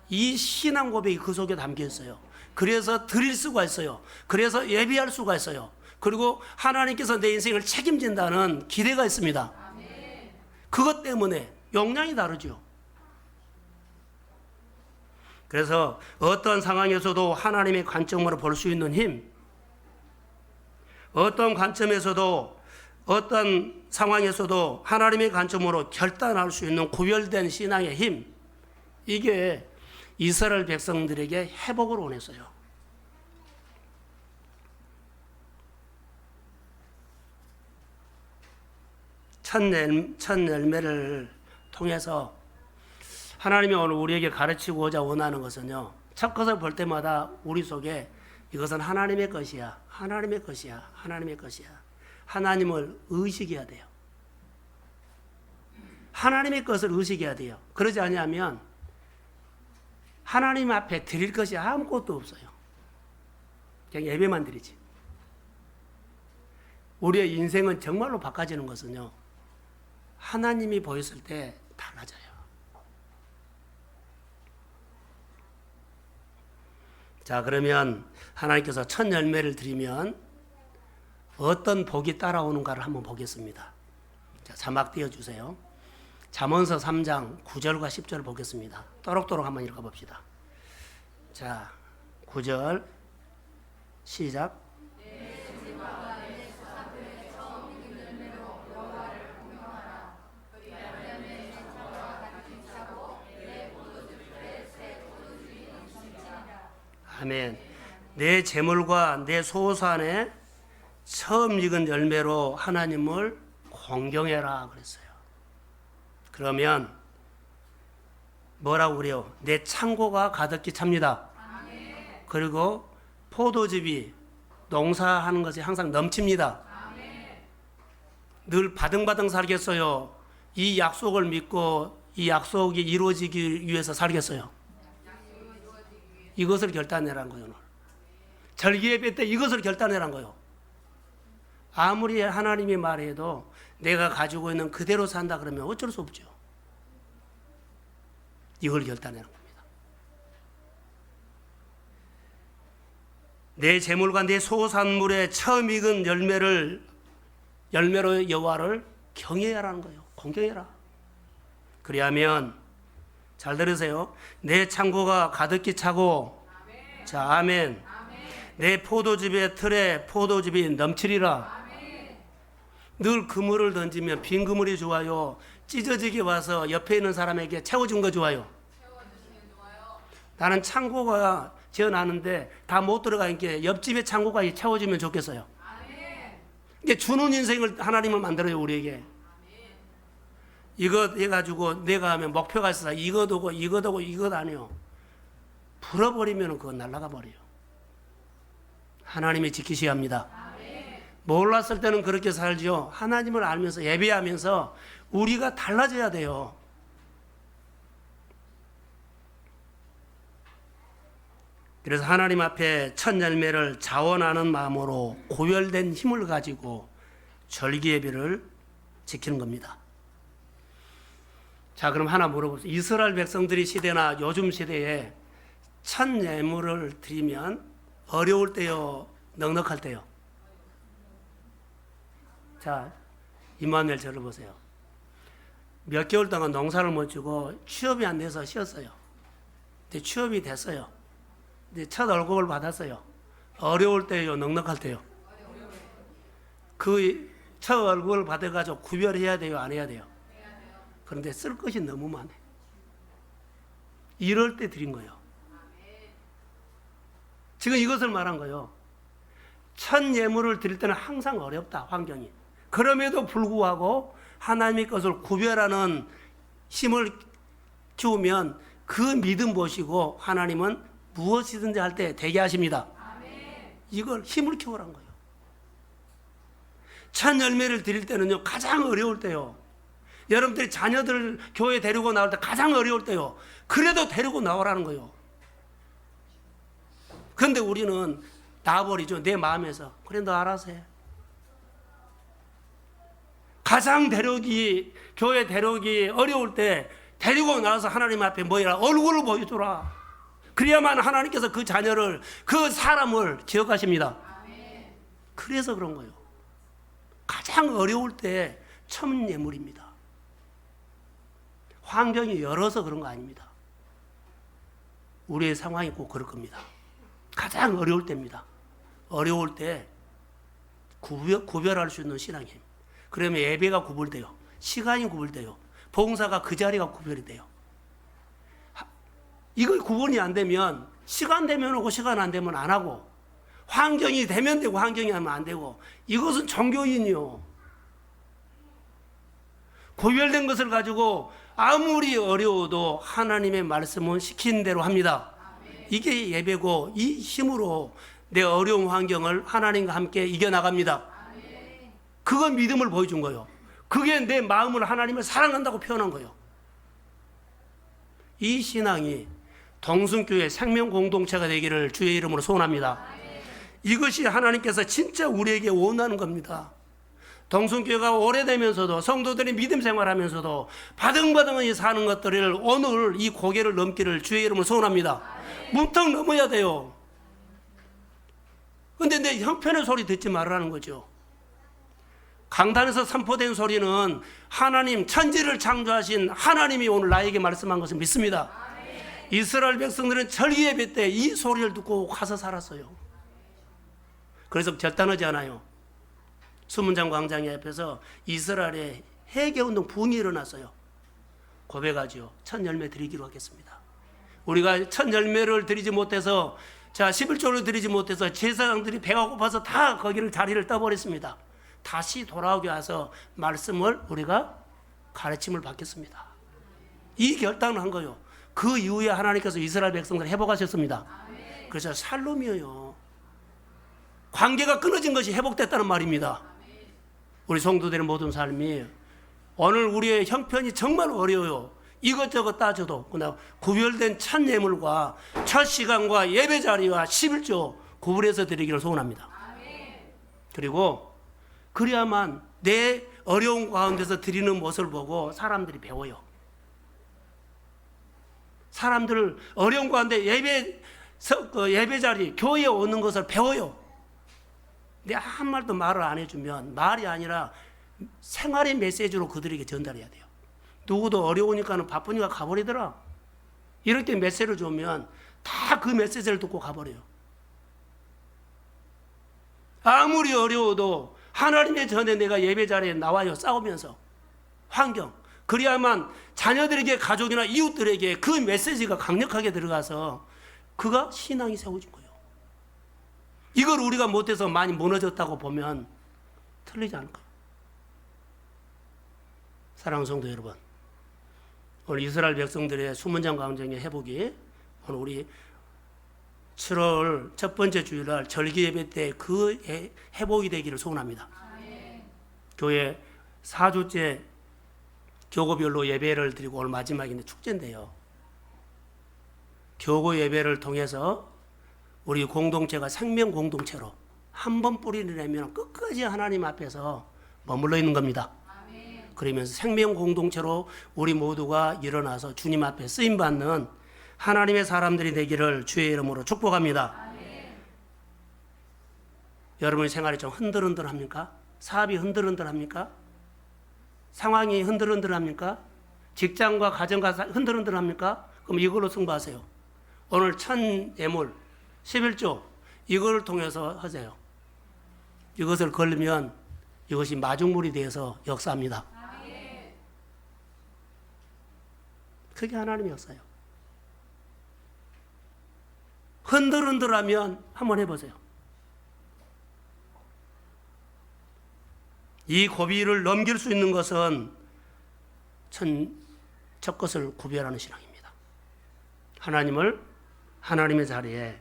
이 신앙 고백이 그 속에 담겨 있어요. 그래서 드릴 수가 있어요. 그래서 예배할 수가 있어요. 그리고 하나님께서 내 인생을 책임진다는 기대가 있습니다. 그것 때문에 역량이 다르죠. 그래서 어떤 상황에서도 하나님의 관점으로 볼 수 있는 힘, 어떤 관점에서도 어떤 상황에서도 하나님의 관점으로 결단할 수 있는 구별된 신앙의 힘, 이게 이스라엘 백성들에게 회복을 원했어요. 첫 열매를 통해서 하나님이 오늘 우리에게 가르치고자 원하는 것은요, 첫 것을 볼 때마다 우리 속에 이것은 하나님의 것이야, 하나님의 것이야, 하나님의 것이야. 하나님을 의식해야 돼요. 하나님의 것을 의식해야 돼요. 그러지 않으면 하나님 앞에 드릴 것이 아무것도 없어요. 그냥 예배만 드리지. 우리의 인생은 정말로 바꿔지는 것은요, 하나님이 보였을 때 달라져요. 자, 그러면 하나님께서 첫 열매를 드리면 어떤 복이 따라오는가를 한번 보겠습니다. 자, 자막 띄워주세요. 잠언서 3장 9절과 10절을 보겠습니다. 또록또록 한번 읽어봅시다. 자, 9절 시작. 아멘. 내 재물과 내 소산에 처음 익은 열매로 하나님을 공경해라 그랬어요. 그러면 뭐라고 그래요? 내 창고가 가득히 찹니다. 아멘. 그리고 포도즙이 농사하는 것이 항상 넘칩니다. 아멘. 늘 바등바등 살겠어요. 이 약속을 믿고 이 약속이 이루어지기 위해서 살겠어요. 이것을 결단해라는 거예요. 오늘. 절기예배 때 이것을 결단해라는 거예요. 아무리 하나님이 말해도 내가 가지고 있는 그대로 산다 그러면 어쩔 수 없죠. 이걸 결단하는 겁니다. 내 재물과 내 소산물의 처음 익은 열매로 여호와를 경외하라는 거예요. 공경해라. 그리하면 잘 들으세요. 내 창고가 가득히 차고, 아멘. 자, 아멘. 아멘. 내 포도즙의 틀에 포도즙이 넘치리라. 아멘. 늘 그물을 던지면 빈 그물이 좋아요? 찢어지게 와서 옆에 있는 사람에게 채워준 거 좋아요? 나는 창고가 지어놨는데 다 못 들어가니까 옆집에 창고가 채워주면 좋겠어요. 이게 주는 인생을 하나님은 만들어요, 우리에게. 이거 해가지고 내가 하면 목표가 있어서 이것도 이것 아니요. 풀어버리면 그건 날아가 버려요. 하나님이 지키셔야 합니다. 몰랐을 때는 그렇게 살죠. 하나님을 알면서 예배하면서 우리가 달라져야 돼요. 그래서 하나님 앞에 첫 열매를 자원하는 마음으로 고별된 힘을 가지고 절기 예배를 지키는 겁니다. 자, 그럼 하나 물어보세요. 이스라엘 백성들이 시대나 요즘 시대에 첫 예물을 드리면 어려울 때요, 넉넉할 때요? 자, 임마누엘 저를 보세요. 몇 개월 동안 농사를 못 주고 취업이 안 돼서 쉬었어요. 근데 취업이 됐어요. 근데 첫 월급을 받았어요. 어려울 때요, 넉넉할 때요? 그 첫 월급을 받아가지고 구별해야 돼요, 안 해야 돼요? 그런데 쓸 것이 너무 많아요. 이럴 때 드린 거예요. 지금 이것을 말한 거예요. 첫 예물을 드릴 때는 항상 어렵다, 환경이. 그럼에도 불구하고 하나님의 것을 구별하는 힘을 키우면 그 믿음 보시고 하나님은 무엇이든지 할 때 되게 하십니다. 이걸 힘을 키우라는 거예요. 첫 열매를 드릴 때는요, 가장 어려울 때요. 여러분들이 자녀들 교회 데리고 나올 때 가장 어려울 때요. 그래도 데리고 나오라는 거예요. 그런데 우리는 놔버리죠. 내 마음에서. 그래, 너 알아서 해. 가장 교회 데려오기 어려울 때 데리고 나와서 하나님 앞에 뭐라 얼굴을 보여주라. 그래야만 하나님께서 그 자녀를, 그 사람을 기억하십니다. 그래서 그런 거예요. 가장 어려울 때 첫 예물입니다. 환경이 열어서 그런 거 아닙니다. 우리의 상황이 꼭 그럴 겁니다. 가장 어려울 때입니다. 어려울 때 구별할 수 있는 신앙의 힘. 그러면 예배가 구별돼요. 시간이 구별돼요. 봉사가 그 자리가 구별이 돼요. 이거 구분이 안 되면 시간 되면 오고 시간 안 되면 안 하고, 환경이 되면 되고 환경이 하면 안 되고, 이것은 종교인이요. 구별된 것을 가지고 아무리 어려워도 하나님의 말씀은 시킨 대로 합니다. 이게 예배고, 이 힘으로 내 어려운 환경을 하나님과 함께 이겨나갑니다. 그건 믿음을 보여준 거예요. 그게 내 마음을 하나님을 사랑한다고 표현한 거예요. 이 신앙이 동순교회 생명 공동체가 되기를 주의 이름으로 소원합니다. 이것이 하나님께서 진짜 우리에게 원하는 겁니다. 동순교회가 오래되면서도 성도들이 믿음 생활하면서도 바등바등하게 사는 것들을 오늘 이 고개를 넘기를 주의 이름으로 소원합니다. 문턱 넘어야 돼요. 근데 내 형편의 소리 듣지 말라는 거죠. 강단에서 선포된 소리는 하나님, 천지를 창조하신 하나님이 오늘 나에게 말씀한 것을 믿습니다. 이스라엘 백성들은 절기 예배 때 이 소리를 듣고 가서 살았어요. 그래서 결단하지 않아요. 수문장 광장 옆에서 이스라엘의 회개운동 붐이 일어났어요. 고백하죠. 첫 열매 드리기로 하겠습니다. 우리가 첫 열매를 드리지 못해서, 11조를 드리지 못해서 제사장들이 배가 고파서 다 거기를 자리를 떠버렸습니다. 다시 돌아오게 와서 말씀을 우리가 가르침을 받겠습니다. 이 결단을 한 거예요. 그 이후에 하나님께서 이스라엘 백성들을 회복하셨습니다. 그래서 샬롬이에요. 관계가 끊어진 것이 회복됐다는 말입니다. 우리 성도들의 모든 삶이 오늘 우리의 형편이 정말 어려워요. 이것저것 따져도 그러나 구별된 첫 예물과 첫 시간과 예배 자리와 11조 구분해서 드리기를 소원합니다. 그리고 그래야만 내 어려운 가운데서 드리는 모습을 보고 사람들이 배워요. 사람들 어려운 가운데 예배 자리, 교회에 오는 것을 배워요. 근데 한 말도 말을 안 해주면 말이 아니라 생활의 메시지로 그들에게 전달해야 돼요. 누구도 어려우니까는 바쁘니까 가버리더라. 이렇게 메시지를 주면 다 그 메시지를 듣고 가버려요. 아무리 어려워도 하나님의 전에 내가 예배 자리에 나와요. 싸우면서. 환경. 그래야만 자녀들에게, 가족이나 이웃들에게 그 메시지가 강력하게 들어가서 그가 신앙이 세워진 거예요. 이걸 우리가 못해서 많이 무너졌다고 보면 틀리지 않을까요? 사랑하는 성도 여러분, 오늘 이스라엘 백성들의 수문장 광정의 회복이 오늘 우리 7월 첫 번째 주일날 절기 예배 때 그 회복이 되기를 소원합니다. 교회 4주째 교구별로 예배를 드리고 오늘 마지막인데 축제인데요. 교구 예배를 통해서 우리 공동체가 생명 공동체로 한 번 뿌리를 내면 끝까지 하나님 앞에서 머물러 있는 겁니다. 그러면서 생명 공동체로 우리 모두가 일어나서 주님 앞에 쓰임받는 하나님의 사람들이 되기를 주의 이름으로 축복합니다. 여러분의 생활이 좀 흔들흔들합니까? 사업이 흔들흔들합니까? 상황이 흔들흔들합니까? 직장과 가정과 흔들흔들합니까? 그럼 이걸로 승부하세요. 오늘 천 예물 11조 이걸 통해서 하세요. 이것을 걸리면 이것이 마중물이 되어서 역사합니다. 그게 하나님의 역사예요. 흔들흔들하면 한번 해보세요. 이 고비를 넘길 수 있는 것은 첫 것을 구별하는 신앙입니다. 하나님을 하나님의 자리에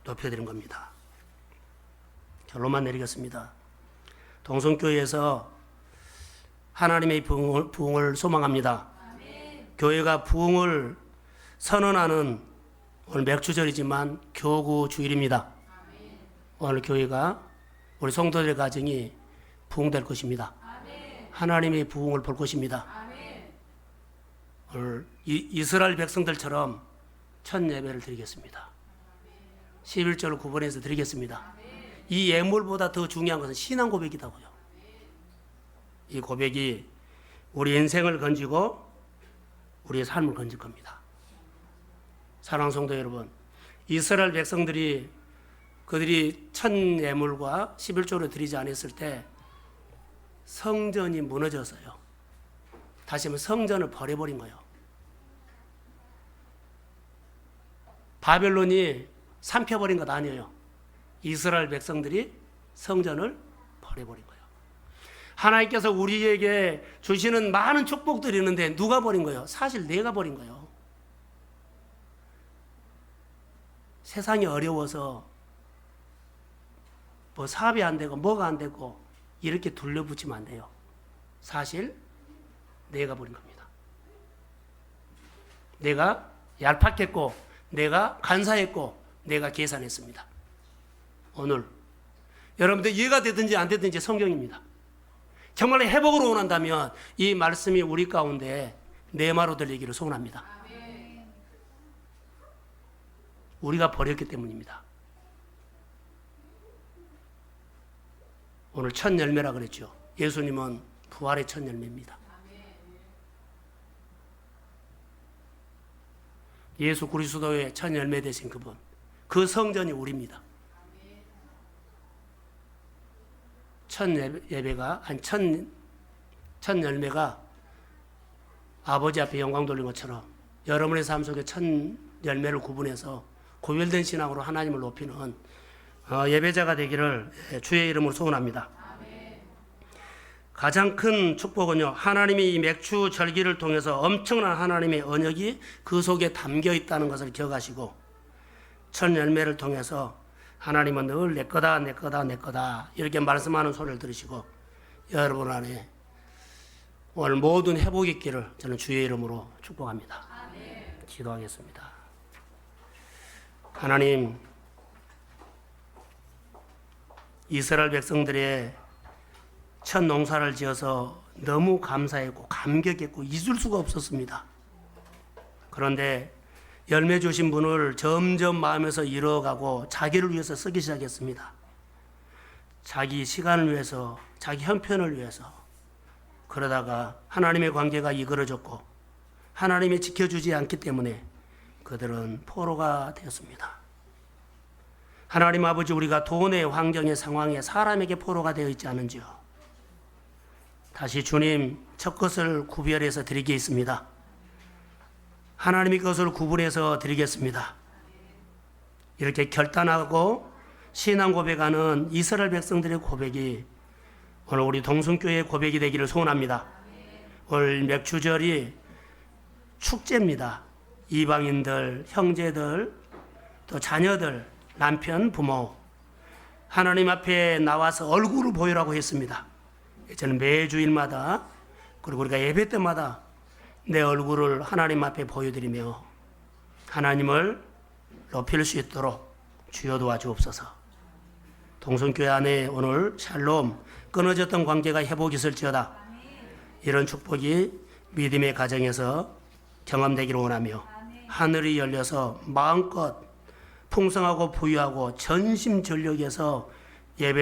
높여드린 겁니다. 결론만 내리겠습니다. 동성교회에서 하나님의 부흥을 소망합니다. 교회가 부흥을 선언하는 오늘 맥주절이지만 교구 주일입니다. 오늘 교회가 우리 성도들의 가정이 부흥될 것입니다. 하나님의 부흥을 볼 것입니다. 오늘 이스라엘 백성들처럼 첫 예배를 드리겠습니다. 11절을 구분해서 드리겠습니다. 이 예물보다 더 중요한 것은 신앙 고백이다고요. 이 고백이 우리 인생을 건지고 우리의 삶을 건질 겁니다. 사랑하는 성도 여러분, 이스라엘 백성들이 그들이 첫 예물과 11조를 드리지 않았을 때 성전이 무너졌어요. 다시 한번 성전을 버려버린 거예요. 바벨론이 삼켜버린 것 아니에요. 이스라엘 백성들이 성전을 버려버린 거예요. 하나님께서 우리에게 주시는 많은 축복들이 있는데 누가 버린 거예요? 사실 내가 버린 거예요. 세상이 어려워서 뭐 사업이 안 되고 뭐가 안 되고 이렇게 둘러붙이면 안 돼요. 사실 내가 버린 겁니다. 내가 얄팍했고 내가 간사했고 내가 계산했습니다. 오늘 여러분들 이해가 되든지 안 되든지 성경입니다. 정말 회복으로 원한다면 이 말씀이 우리 가운데 내마로 들리기를 소원합니다. 우리가 버렸기 때문입니다. 오늘 첫 열매라 그랬죠. 예수님은 부활의 첫 열매입니다. 예수 그리스도의 첫 열매 되신 그분, 그 성전이 우리입니다. 첫 예배가 아니 첫 열매가 아버지 앞에 영광 돌린 것처럼 여러분의 삶 속에 첫 열매를 구분해서 고별된 신앙으로 하나님을 높이는 예배자가 되기를 주의 이름으로 소원합니다. 가장 큰 축복은요, 하나님이 이 맥주 절기를 통해서 엄청난 하나님의 언약이 그 속에 담겨 있다는 것을 기억하시고 첫 열매를 통해서 하나님은 늘 내 거다 내 거다 내 거다 이렇게 말씀하는 소리를 들으시고 여러분 안에 오늘 모든 회복이 있기를 저는 주의 이름으로 축복합니다. 기도하겠습니다. 하나님, 이스라엘 백성들의 첫 농사를 지어서 너무 감사했고 감격했고 잊을 수가 없었습니다. 그런데 열매 주신 분을 점점 마음에서 잃어가고 자기를 위해서 쓰기 시작했습니다. 자기 시간을 위해서, 자기 형편을 위해서. 그러다가 하나님의 관계가 이그러졌고 하나님이 지켜주지 않기 때문에 그들은 포로가 되었습니다. 하나님 아버지, 우리가 돈의 환경의 상황에 사람에게 포로가 되어 있지 않은지요. 다시 주님 첫 것을 구별해서 드리겠습니다. 하나님의 것을 구분해서 드리겠습니다. 이렇게 결단하고 신앙 고백하는 이스라엘 백성들의 고백이 오늘 우리 동순교회의 고백이 되기를 소원합니다. 오늘 맥주절이 축제입니다. 이방인들, 형제들, 또 자녀들, 남편, 부모 하나님 앞에 나와서 얼굴을 보이라고 했습니다. 저는 매주일마다 그리고 우리가 예배 때마다 내 얼굴을 하나님 앞에 보여드리며 하나님을 높일 수 있도록 주여 도와주옵소서. 동성교회 안에 오늘 샬롬, 끊어졌던 관계가 회복이 있을지어다. 이런 축복이 믿음의 가정에서 경험되기를 원하며 하늘이 열려서 마음껏 풍성하고 부유하고 전심전력에서 예배